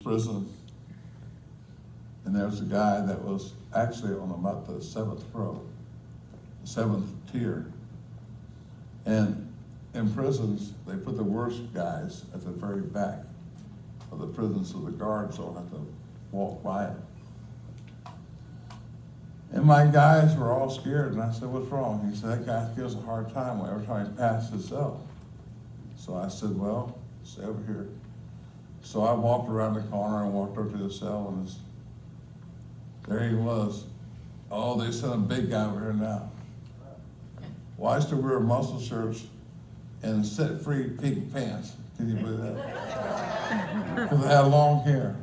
prison, and there was a guy that was actually on about the seventh row, the seventh tier. And in prisons, they put the worst guys at the very back of the prison so the guards don't have to walk by it. And my guys were all scared, and I said, "What's wrong?" He said, "That guy gives a hard time every time he passes his cell." So I said, "Well, stay over here." So I walked around the corner and walked over to the cell, and there he was. "Oh, they sent a big guy over here now." Well, I used to wear muscle shirts and set-free pink pants. Can you believe that? Because I had long hair.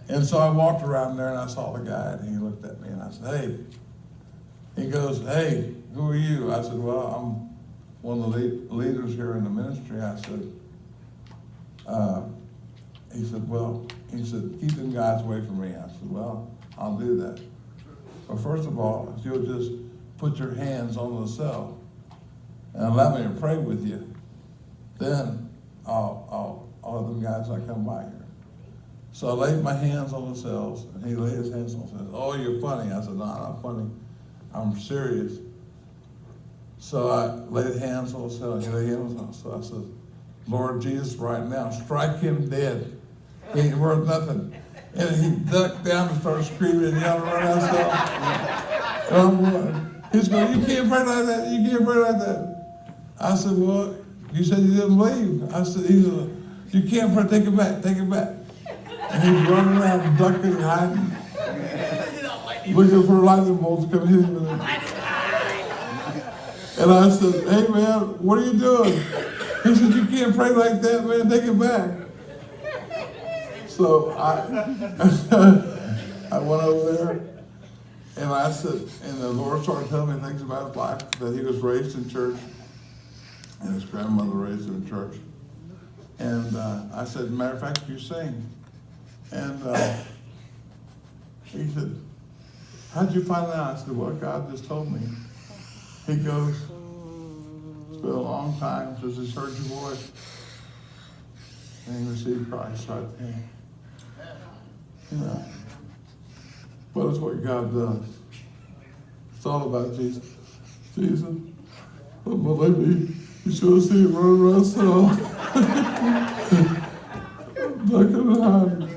And so I walked around there and I saw the guy, and he looked at me and I said, "Hey." He goes, "Hey, who are you?" I said, "Well, I'm one of the leaders here in the ministry." I said, he said, "Keep them guys away from me." I said, "Well, I'll do that. But first of all, if you'll just put your hands on the cell and allow me to pray with you, then I'll let them guys not come by here." So I laid my hands on the cells, and he laid his hands on the cells. "Oh, you're funny." I said, "No, I'm not funny. I'm serious." So I laid hands on the cell, and he laid hands on the cell. I said, "Lord Jesus, right now, strike him dead. He ain't worth nothing." And he ducked down and started screaming and yelling right outside. And I'm going, he's going, "You can't pray like that. You can't pray like that." I said, "Well, you said you didn't believe." I said, "You can't pray. Take it back. Take it back." And he's running around, ducking, hiding, looking for lightning bolts to come hit him. And I said, "Hey, man, what are you doing?" He said, "You can't pray like that, man. Take it back." So I went over there, and I said, and the Lord started telling me things about his life, that he was raised in church, and his grandmother raised him in church. And I said, "Matter of fact, you sing." And he said, "How'd you find out?" I said, "Well, God just told me." He goes, "It's been a long time since he's heard your voice." And he received Christ right there. You know, but it's what God does. It's all about Jesus. Jesus, but believe me, you should have seen him running around the cell. Ducking and hiding.